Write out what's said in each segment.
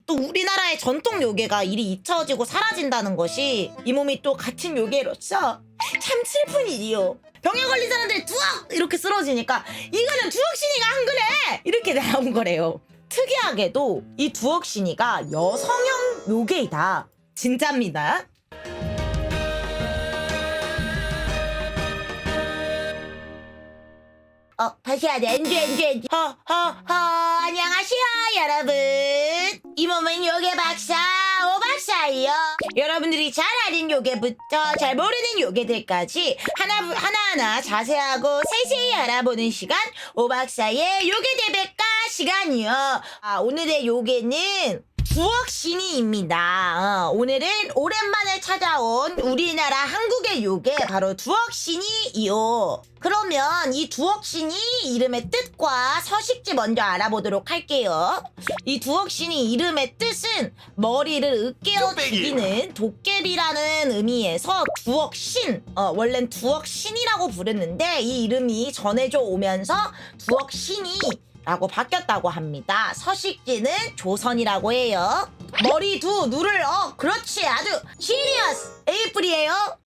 또 우리나라의 전통 요괴가 일이 잊혀지고 사라진다는 것이 이 몸이 또 같은 요괴로서 참 슬픈 일이요. 병에 걸린 사람들이 두억 이렇게 쓰러지니까 이거는 두억신이가 한 거래 이렇게 나온 거래요. 특이하게도 이 두억신이가 여성형 요괴이다. 진짜입니다. 다시 해야 돼. 엔지. 안녕하세요, 여러분. 이 몸은 요괴 박사, 오박사예요. 여러분들이 잘 아는 요괴부터 잘 모르는 요괴들까지 하나하나 자세하고 세세히 알아보는 시간, 오박사의 요괴 대백과 시간이요. 오늘의 요괴는 두억신이입니다. 오늘은 오랜만에 찾아온 우리나라 한국의 요괴 바로 두억신이요. 그러면 이 두억신이 이름의 뜻과 서식지 먼저 알아보도록 할게요. 이 두억신이 이름의 뜻은 머리를 으깨어 죽이는 도깨비라는 의미에서 두억신, 원래는 두억신이라고 부르는데 이 이름이 전해져 오면서 두억신이 라고 바뀌었다고 합니다. 서식지는 조선이라고 해요. 머리 두, 누를 그렇지, 아주 시리어스 에이프리예요.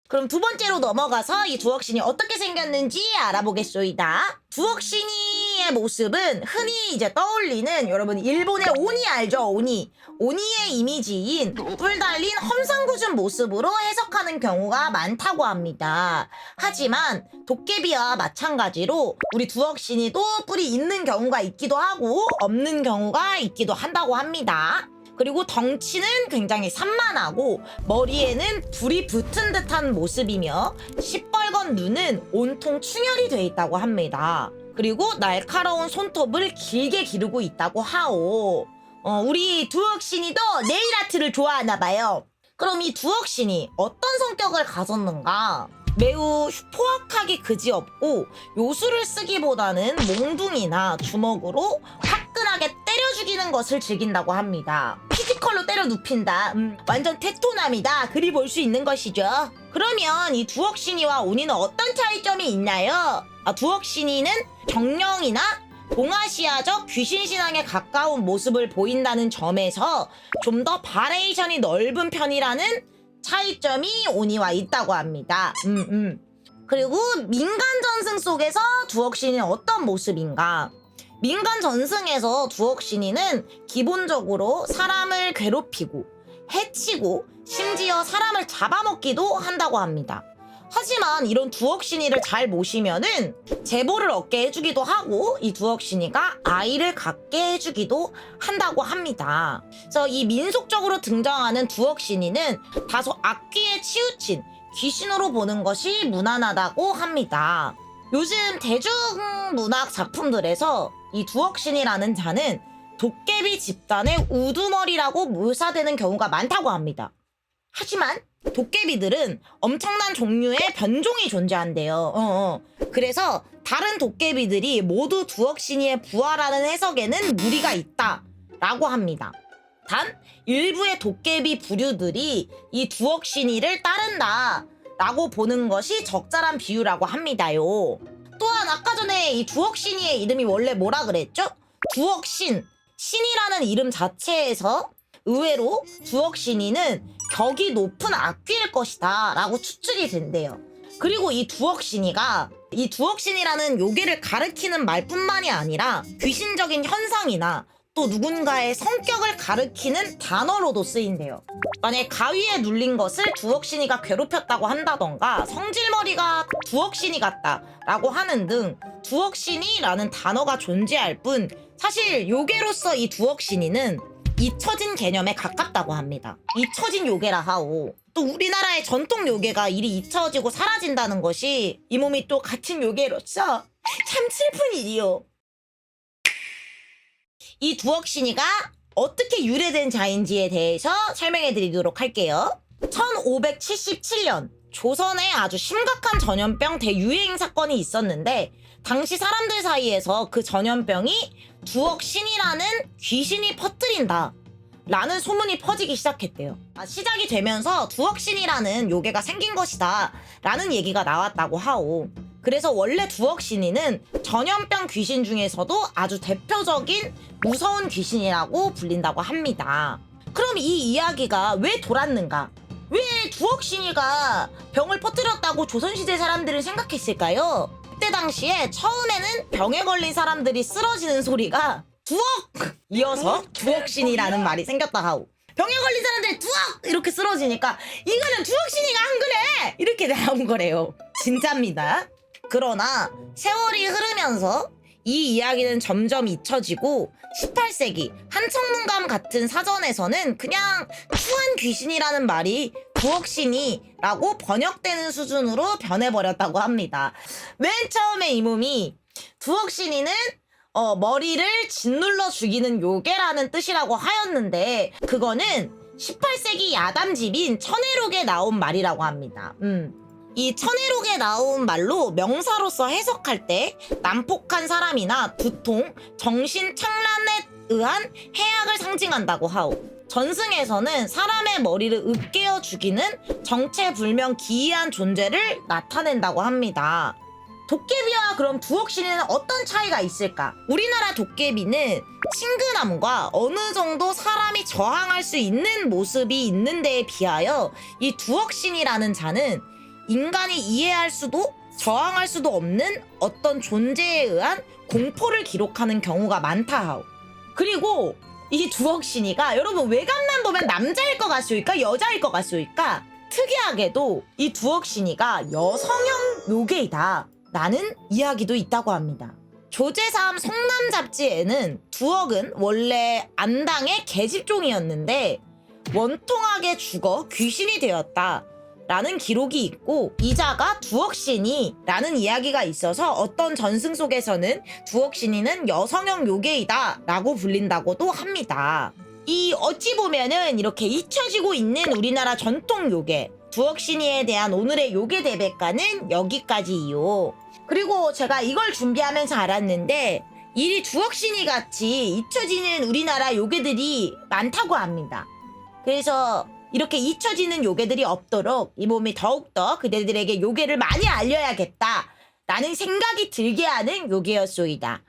그럼 두 번째로 넘어가서 이 두억신이 어떻게 생겼는지 알아보겠소이다. 두억신이의 모습은 흔히 이제 떠올리는, 여러분 일본의 오니 알죠? 오니의 이미지인 뿔 달린 험상궂은 모습으로 해석하는 경우가 많다고 합니다. 하지만 도깨비와 마찬가지로 우리 두억신이도 뿔이 있는 경우가 있기도 하고 없는 경우가 있기도 한다고 합니다. 그리고 덩치는 굉장히 산만하고 머리에는 불이 붙은 듯한 모습이며 시뻘건 눈은 온통 충혈이 돼 있다고 합니다. 그리고 날카로운 손톱을 길게 기르고 있다고 하오. 우리 두억신이도 네일 아트를 좋아하나 봐요. 그럼 이 두억신이 어떤 성격을 가졌는가? 매우 포악하기 그지없고 요술을 쓰기보다는 몽둥이나 주먹으로 화끈하게 때려 죽이는 것을 즐긴다고 합니다. 피지컬로 때려 눕힌다. 완전 테토남이다. 그리 볼 수 있는 것이죠. 그러면 이 두억신이와 오니는 어떤 차이점이 있나요? 두억신이는 정령이나 동아시아적 귀신 신앙에 가까운 모습을 보인다는 점에서 좀 더 바레이션이 넓은 편이라는 차이점이 오니와 있다고 합니다. 그리고 민간 전승 속에서 두억신이는 어떤 모습인가? 민간 전승에서 두억신이는 기본적으로 사람을 괴롭히고 해치고 심지어 사람을 잡아먹기도 한다고 합니다. 하지만 이런 두억신이를 잘 모시면은 제보를 얻게 해주기도 하고 이 두억신이가 아이를 갖게 해주기도 한다고 합니다. 그래서 이 민속적으로 등장하는 두억신이는 다소 악귀에 치우친 귀신으로 보는 것이 무난하다고 합니다. 요즘 대중문학 작품들에서 이 두억신이라는 자는 도깨비 집단의 우두머리라고 묘사되는 경우가 많다고 합니다. 하지만 도깨비들은 엄청난 종류의 변종이 존재한대요. 그래서 다른 도깨비들이 모두 두억신이의 부하라는 해석에는 무리가 있다라고 합니다. 단 일부의 도깨비 부류들이 이 두억신이를 따른다라고 보는 것이 적절한 비유라고 합니다요. 또한 아까 전에 이 두억신이의 이름이 원래 뭐라 그랬죠? 두억신, 신이라는 이름 자체에서 의외로 두억신이는 격이 높은 악귀일 것이다 라고 추측이 된대요. 그리고 이 두억신이가 이 두억신이라는 요괴를 가리키는 말뿐만이 아니라 귀신적인 현상이나 또 누군가의 성격을 가리키는 단어로도 쓰인대요. 만약 가위에 눌린 것을 두억신이가 괴롭혔다고 한다던가 성질머리가 두억신이 같다 라고 하는 등 두억신이라는 단어가 존재할 뿐 사실 요괴로서 이 두억신이는 잊혀진 개념에 가깝다고 합니다. 잊혀진 요괴라 하오. 또 우리나라의 전통 요괴가 일이 잊혀지고 사라진다는 것이 이 몸이 또 같은 요괴로서 참 슬픈 일이요. 이 두억신이가 어떻게 유래된 자인지에 대해서 설명해 드리도록 할게요. 1577년 조선에 아주 심각한 전염병 대유행 사건이 있었는데 당시 사람들 사이에서 그 전염병이 두억신이라는 귀신이 퍼뜨린다 라는 소문이 퍼지기 시작했대요. 시작이 되면서 두억신이라는 요괴가 생긴 것이다 라는 얘기가 나왔다고 하오. 그래서 원래 두억신이는 전염병 귀신 중에서도 아주 대표적인 무서운 귀신이라고 불린다고 합니다. 그럼 이 이야기가 왜 돌았는가? 왜 두억신이가 병을 퍼뜨렸다고 조선시대 사람들은 생각했을까요? 그때 당시에 처음에는 병에 걸린 사람들이 쓰러지는 소리가 두억! 이어서 두억신이라는 말이 생겼다 하고, 병에 걸린 사람들이 두억! 이렇게 쓰러지니까 이거는 두억신이가 한 거래! 이렇게 나온 거래요. 진짜입니다. 그러나 세월이 흐르면서 이 이야기는 점점 잊혀지고 18세기 한청문감 같은 사전에서는 그냥 추한 귀신이라는 말이 두억신이라고 번역되는 수준으로 변해버렸다고 합니다. 맨 처음에 이 몸이 두억신이는 머리를 짓눌러 죽이는 요괴라는 뜻이라고 하였는데, 그거는 18세기 야담집인 천혜록에 나온 말이라고 합니다. 이 천혜록에 나온 말로 명사로서 해석할 때 난폭한 사람이나 두통, 정신착란에 의한 해악을 상징한다고 하오. 전승에서는 사람의 머리를 으깨어 죽이는 정체불명 기이한 존재를 나타낸다고 합니다. 도깨비와 그럼 두억신이는 어떤 차이가 있을까? 우리나라 도깨비는 친근함과 어느 정도 사람이 저항할 수 있는 모습이 있는 데에 비하여 이 두억신이라는 자는 인간이 이해할 수도 저항할 수도 없는 어떤 존재에 의한 공포를 기록하는 경우가 많다 하오. 그리고 이 두억신이가 여러분 외관만 보면 남자일 것 같소이까 여자일 것 같소이까? 특이하게도 이 두억신이가 여성형 요괴이다 라는 이야기도 있다고 합니다. 조제삼 성남 잡지에는 두억은 원래 안당의 계집종이었는데 원통하게 죽어 귀신이 되었다 라는 기록이 있고, 이자가 두억신이 라는 이야기가 있어서 어떤 전승 속에서는 두억신이는 여성형 요괴이다 라고 불린다고도 합니다. 이 어찌 보면은 이렇게 잊혀지고 있는 우리나라 전통 요괴 두억신이에 대한 오늘의 요괴 대백과는 여기까지이요. 그리고 제가 이걸 준비하면서 알았는데 이 두억신이 같이 잊혀지는 우리나라 요괴들이 많다고 합니다. 그래서 이렇게 잊혀지는 요괴들이 없도록 이 몸이 더욱더 그대들에게 요괴를 많이 알려야겠다 라는 생각이 들게 하는 요괴였소이다.